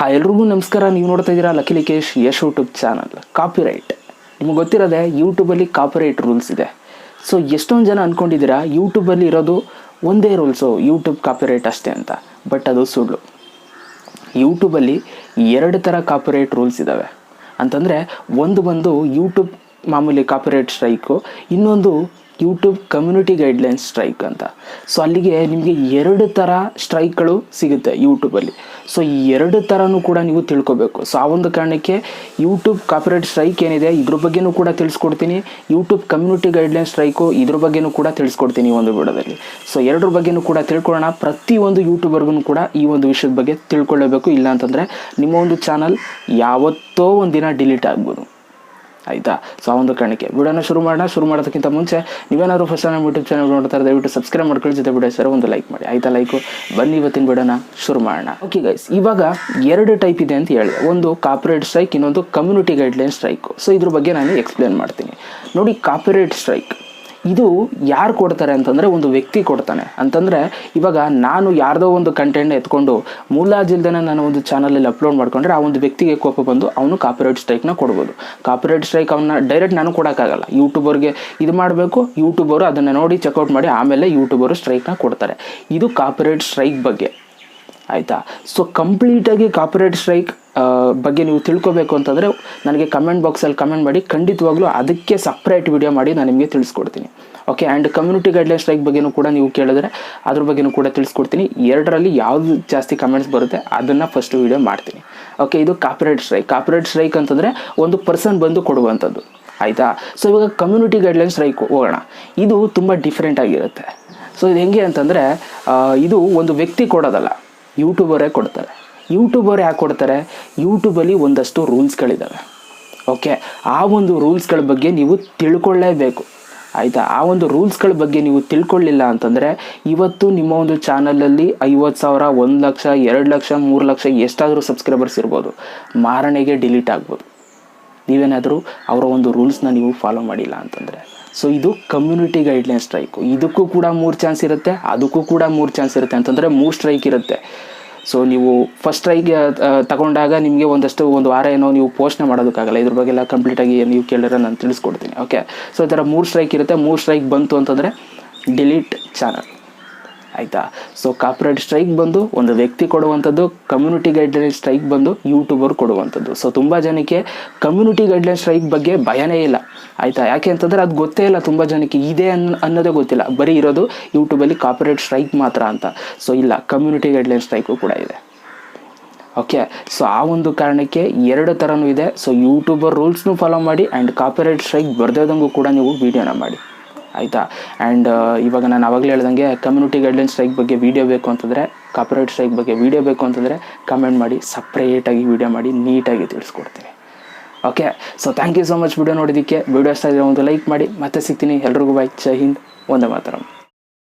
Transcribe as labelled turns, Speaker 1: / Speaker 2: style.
Speaker 1: Hi ಎಲ್ರಿಗೂ ನಮಸ್ಕಾರ. ನೀವು ನೋಡ್ತಾ ಇದ್ದೀರಾ ಲಕೀಶ್ ಯಶ್ ಯೂಟ್ಯೂಬ್ ಚಾನಲ್. ಕಾಪಿರೈಟ್ ನಿಮಗೆ ಗೊತ್ತಿರೋದೆ, ಯೂಟ್ಯೂಬಲ್ಲಿ ಕಾಪಿರೈಟ್ ರೂಲ್ಸ್ ಇದೆ. ಸೊ ಎಷ್ಟೊಂದು ಜನ ಅಂದ್ಕೊಂಡಿದ್ದೀರಾ ಯೂಟ್ಯೂಬಲ್ಲಿ ಇರೋದು ಒಂದೇ ರೂಲ್ಸು, ಯೂಟ್ಯೂಬ್ ಕಾಪಿರೈಟ್ ಅಷ್ಟೇ ಅಂತ. ಬಟ್ ಅದು ಸುಳ್ಳು. ಯೂಟ್ಯೂಬಲ್ಲಿ 2 ಥರ ಕಾಪಿರೈಟ್ ರೂಲ್ಸ್ ಇದ್ದಾವೆ. ಅಂತಂದರೆ ಒಂದು ಬಂದು ಯೂಟ್ಯೂಬ್ ಮಾಮೂಲಿ ಕಾಪಿರೈಟ್ ಸ್ಟ್ರೈಕು, ಇನ್ನೊಂದು ಯೂಟ್ಯೂಬ್ ಕಮ್ಯುನಿಟಿ ಗೈಡ್ಲೈನ್ಸ್ ಸ್ಟ್ರೈಕ್ ಅಂತ. ಸೊ ಅಲ್ಲಿಗೆ ನಿಮಗೆ 2 ಥರ ಸ್ಟ್ರೈಕ್ಗಳು ಸಿಗುತ್ತೆ ಯೂಟ್ಯೂಬಲ್ಲಿ. ಸೊ ಈ 2 ಥರನೂ ಕೂಡ ನೀವು ತಿಳ್ಕೊಬೇಕು. ಸೊ ಆ ಒಂದು ಕಾರಣಕ್ಕೆ ಯೂಟ್ಯೂಬ್ ಕಾಪಿರೈಟ್ ಸ್ಟ್ರೈಕ್ ಏನಿದೆ ಇದ್ರ ಬಗ್ಗೆನೂ ಕೂಡ ತಿಳಿಸ್ಕೊಡ್ತೀನಿ, ಯೂಟ್ಯೂಬ್ ಕಮ್ಯುನಿಟಿ ಗೈಡ್ಲೈನ್ಸ್ ಸ್ಟ್ರೈಕು ಇದ್ರ ಬಗ್ಗೆನೂ ಕೂಡ ತಿಳಿಸ್ಕೊಡ್ತೀನಿ ಈ ಒಂದು ವಿಡಿಯೋದಲ್ಲಿ. ಸೊ 2 ಬಗ್ಗೆನೂ ಕೂಡ ತಿಳ್ಕೊಳ್ಳೋಣ. ಪ್ರತಿಯೊಂದು ಯೂಟ್ಯೂಬರ್ಗೂ ಕೂಡ ಈ ಒಂದು ವಿಷಯದ ಬಗ್ಗೆ ತಿಳ್ಕೊಳ್ಳೇಬೇಕು. ಇಲ್ಲ ಅಂತಂದರೆ ನಿಮ್ಮ ಒಂದು ಚಾನಲ್ ಯಾವತ್ತೋ ಒಂದು ದಿನ ಡಿಲೀಟ್ ಆಗ್ಬೋದು, ಆಯಿತಾ. ಸೊ ಆ ಒಂದು ಕಾರಣಕ್ಕೆ ವಿಡಿಯೋನ ಶುರು ಮಾಡೋದಕ್ಕಿಂತ ಮುಂಚೆ ನೀವೇನಾದರೂ ಫಸ್ಟ್ ನಮ್ಮ ಯೂಟ್ಯೂಬ್ ಚಾನಲ್ ನೋಡ್ತಾರೆ ದಯವಿಟ್ಟು ಸಬ್ಸ್ಕ್ರೈಬ್ ಮಾಡ್ಕೊಳ್ಳಿ, ಜೊತೆ ವಿಡಿಯೋ ಸರ್ ಒಂದು ಲೈಕ್ ಮಾಡಿ, ಆಯಿತಾ. ಲೈಕು ಬನ್ನಿ ಇವತ್ತಿನ ವಿಡಿಯೋನ ಶುರು ಮಾಡೋಣ. ಓಕೆ ಗೈಸ್, ಇವಾಗ 2 ಟೈಪ್ ಇದೆ ಅಂತ ಹೇಳಿದೆ. ಒಂದು ಕಾಪಿರೈಟ್ ಸ್ಟ್ರೈಕ್, ಇನ್ನೊಂದು ಕಮ್ಯುನಿಟಿ ಗೈಡ್ಲೈನ್ ಸ್ಟ್ರೈಕು. ಸೊ ಇದ್ರ ಬಗ್ಗೆ ನಾನು ಎಕ್ಸ್ಪ್ಲೇನ್ ಮಾಡ್ತೀನಿ. ನೋಡಿ, ಕಾಪಿರೈಟ್ ಸ್ಟ್ರೈಕ್ ಇದು ಯಾರು ಕೊಡ್ತಾರೆ ಅಂತಂದರೆ ಒಂದು ವ್ಯಕ್ತಿ ಕೊಡ್ತಾನೆ. ಅಂತಂದರೆ ಇವಾಗ ನಾನು ಯಾರ್ದೋ ಒಂದು ಕಂಟೆಂಟ್ನ ಎತ್ಕೊಂಡು ಮೂಲಾಜಿಲ್ದೇ ನಾನು ಒಂದು ಚಾನಲಲ್ಲಿ ಅಪ್ಲೋಡ್ ಮಾಡ್ಕೊಂಡ್ರೆ ಆ ಒಂದು ವ್ಯಕ್ತಿಗೆ ಕೋಪ ಬಂದು ಅವನು ಕಾಪಿರೈಟ್ ಸ್ಟ್ರೈಕ್ನ ಕೊಡ್ಬೋದು. ಕಾಪಿರೈಟ್ ಸ್ಟ್ರೈಕ್ ಅವನ್ನ ಡೈರೆಕ್ಟ್ ನಾನು ಕೊಡೋಕ್ಕಾಗಲ್ಲ. ಯೂಟ್ಯೂಬರ್ಗೆ ಇದು ಮಾಡಬೇಕು, ಯೂಟ್ಯೂಬರು ಅದನ್ನು ನೋಡಿ ಚೆಕ್ಔಟ್ ಮಾಡಿ ಆಮೇಲೆ ಯೂಟ್ಯೂಬರು ಸ್ಟ್ರೈಕ್ನ ಕೊಡ್ತಾರೆ. ಇದು ಕಾಪಿರೈಟ್ ಸ್ಟ್ರೈಕ್ ಬಗ್ಗೆ, ಆಯಿತಾ. ಸೊ ಕಂಪ್ಲೀಟಾಗಿ ಕಾಪಿರೈಟ್ ಸ್ಟ್ರೈಕ್ ಬಗ್ಗೆ ನೀವು ತಿಳ್ಕೊಬೇಕು ಅಂತಂದರೆ ನನಗೆ ಕಮೆಂಟ್ ಬಾಕ್ಸಲ್ಲಿ ಕಮೆಂಟ್ ಮಾಡಿ, ಖಂಡಿತವಾಗ್ಲೂ ಅದಕ್ಕೆ ಸಪ್ರೇಟ್ ವಿಡಿಯೋ ಮಾಡಿ ನಾನು ನಿಮಗೆ ತಿಳಿಸ್ಕೊಡ್ತೀನಿ. Okay. And community guideline strike ಬಗ್ಗೆಯೂ ಕೂಡ ನೀವು ಕೇಳಿದ್ರೆ ಅದ್ರ ಬಗ್ಗೆಯೂ ಕೂಡ ತಿಳಿಸ್ಕೊಡ್ತೀನಿ. 2ರಲ್ಲಿ ಯಾವುದು ಜಾಸ್ತಿ ಕಮೆಂಟ್ಸ್ ಬರುತ್ತೆ ಅದನ್ನು ಫಸ್ಟ್ ವಿಡಿಯೋ ಮಾಡ್ತೀನಿ. ಓಕೆ. ಇದು ಕಾಪಿರೈಟ್ ಸ್ಟ್ರೈಕ್. ಕಾಪಿರೈಟ್ ಸ್ಟ್ರೈಕ್ ಅಂತಂದರೆ ಒಂದು ಪರ್ಸನ್ ಬಂದು ಕೊಡುವಂಥದ್ದು, ಆಯಿತಾ. ಸೊ ಇವಾಗ ಕಮ್ಯುನಿಟಿ ಗೈಡ್ಲೈನ್ ಸ್ಟ್ರೈಕ್ ಹೋಗೋಣ. ಇದು ತುಂಬ ಡಿಫ್ರೆಂಟ್ ಆಗಿರುತ್ತೆ. ಸೊ ಇದು ಹೆಂಗೆ ಅಂತಂದರೆ ಇದು ಒಂದು ವ್ಯಕ್ತಿ ಕೊಡೋದಲ್ಲ, ಯೂಟ್ಯೂಬರೇ ಕೊಡ್ತಾರೆ. ಯೂಟ್ಯೂಬರ್ ಯಾಕೆ ಕೊಡ್ತಾರೆ? ಯೂಟ್ಯೂಬಲ್ಲಿ ಒಂದಷ್ಟು ರೂಲ್ಸ್ಗಳಿದ್ದಾವೆ. ಓಕೆ. ಆ ಒಂದು ರೂಲ್ಸ್ಗಳ ಬಗ್ಗೆ ನೀವು ತಿಳ್ಕೊಳ್ಳೇಬೇಕು, ಆಯಿತಾ. ಆ ಒಂದು ರೂಲ್ಸ್ಗಳ ಬಗ್ಗೆ ನೀವು ತಿಳ್ಕೊಳ್ಳಿಲ್ಲ ಅಂತಂದರೆ ಇವತ್ತು ನಿಮ್ಮ ಒಂದು ಚಾನಲಲ್ಲಿ 50,000, 1 ಲಕ್ಷ, 2 ಲಕ್ಷ, 3 ಲಕ್ಷ ಎಷ್ಟಾದರೂ ಸಬ್ಸ್ಕ್ರೈಬರ್ಸ್ ಇರ್ಬೋದು, ಮಾರನೆಗೆ ಡಿಲೀಟ್ ಆಗ್ಬೋದು, ನೀವೇನಾದರೂ ಅವರ ಒಂದು ರೂಲ್ಸ್ನ ನೀವು ಫಾಲೋ ಮಾಡಿಲ್ಲ ಅಂತಂದರೆ. ಸೊ ಇದು ಕಮ್ಯುನಿಟಿ ಗೈಡ್ಲೈನ್ ಸ್ಟ್ರೈಕು. ಇದಕ್ಕೂ ಕೂಡ 3 ಚಾನ್ಸ್ ಇರುತ್ತೆ, ಅದಕ್ಕೂ ಕೂಡ 3 ಚಾನ್ಸ್ ಇರುತ್ತೆ. ಅಂತಂದರೆ 3 ಸ್ಟ್ರೈಕ್ ಇರುತ್ತೆ. ಸೊ ನೀವು ಫಸ್ಟ್ ಸ್ಟ್ರೈಕ್ ತಗೊಂಡಾಗ ನಿಮಗೆ ಒಂದು ವಾರ ಏನೋ ನೀವು ಪೋಸ್ಟ್ನ ಮಾಡೋದಕ್ಕಾಗಲ್ಲ. ಇದ್ರ ಬಗ್ಗೆ ಎಲ್ಲ ಕಂಪ್ಲೀಟಾಗಿ ನೀವು ಕೇಳಿದ್ರೆ ನಾನು ತಿಳಿಸ್ಕೊಡ್ತೀನಿ. ಓಕೆ. ಸೊ ಈ ಥರ 3 ಸ್ಟ್ರೈಕ್ ಇರುತ್ತೆ. 3 ಸ್ಟ್ರೈಕ್ ಬಂತು ಅಂತಂದರೆ ಡಿಲೀಟ್ ಚಾನಲ್, ಆಯಿತಾ. ಸೊ ಕಾಪಿರೈಟ್ ಸ್ಟ್ರೈಕ್ ಬಂದು ಒಂದು ವ್ಯಕ್ತಿ ಕೊಡುವಂಥದ್ದು, ಕಮ್ಯುನಿಟಿ ಗೈಡ್ಲೈನ್ ಸ್ಟ್ರೈಕ್ ಬಂದು ಯೂಟ್ಯೂಬರ್ ಕೊಡುವಂಥದ್ದು. ಸೊ ತುಂಬ ಜನಕ್ಕೆ ಕಮ್ಯುನಿಟಿ ಗೈಡ್ಲೈನ್ ಸ್ಟ್ರೈಕ್ ಬಗ್ಗೆ ಭಯನೇ ಇಲ್ಲ, ಆಯಿತಾ. ಯಾಕೆ ಅಂತಂದರೆ ಅದು ಗೊತ್ತೇ ಇಲ್ಲ ತುಂಬ ಜನಕ್ಕೆ, ಇದೆ ಅನ್ನೋದೇ ಗೊತ್ತಿಲ್ಲ. ಬರೀ ಇರೋದು ಯೂಟ್ಯೂಬಲ್ಲಿ ಕಾಪಿರೈಟ್ ಸ್ಟ್ರೈಕ್ ಮಾತ್ರ ಅಂತ. ಸೊ ಇಲ್ಲ, ಕಮ್ಯುನಿಟಿ ಗೈಡ್ಲೈನ್ ಸ್ಟ್ರೈಕು ಕೂಡ ಇದೆ. ಓಕೆ. ಸೊ ಆ ಒಂದು ಕಾರಣಕ್ಕೆ 2 ಥರನೂ ಇದೆ. ಸೊ ಯೂಟ್ಯೂಬರ್ ರೂಲ್ಸ್ನೂ ಫಾಲೋ ಮಾಡಿ ಆ್ಯಂಡ್ ಕಾಪಿರೈಟ್ ಸ್ಟ್ರೈಕ್ ಬರ್ದೇದಂಗೂ ಕೂಡ ನೀವು ವೀಡಿಯೋನ ಮಾಡಿ, ಆಯಿತಾ. ಆ್ಯಂಡ್ ಇವಾಗ ನಾನು ಆವಾಗಲೇ ಹೇಳ್ದಂಗೆ ಕಮ್ಯುನಿಟಿ ಗೈಡ್ಲೈನ್ ಸ್ಟ್ರೈಕ್ ಬಗ್ಗೆ ವೀಡಿಯೋ ಬೇಕು ಅಂತಂದರೆ, ಕಾಪಿರೈಟ್ ಸ್ಟ್ರೈಕ್ ಬಗ್ಗೆ ವೀಡಿಯೋ ಬೇಕು ಅಂತಂದರೆ ಕಮೆಂಟ್ ಮಾಡಿ, ಸಪ್ರೇಟಾಗಿ ವೀಡಿಯೋ ಮಾಡಿ ನೀಟಾಗಿ ತಿಳಿಸ್ಕೊಡ್ತೀನಿ. Okay. So thank you so much video ನೋಡೋದಕ್ಕೆ. ವಿಡಿಯೋ ಇಷ್ಟ ಇದ್ದರೆ ಒಂದು ಲೈಕ್ ಮಾಡಿ. ಮತ್ತೆ ಸಿಗ್ತೀನಿ. ಎಲ್ರಿಗೂ ಬಾಯ್. ಜೈ ಹಿಂದ್, ವಂದೇ ಮಾತರಂ.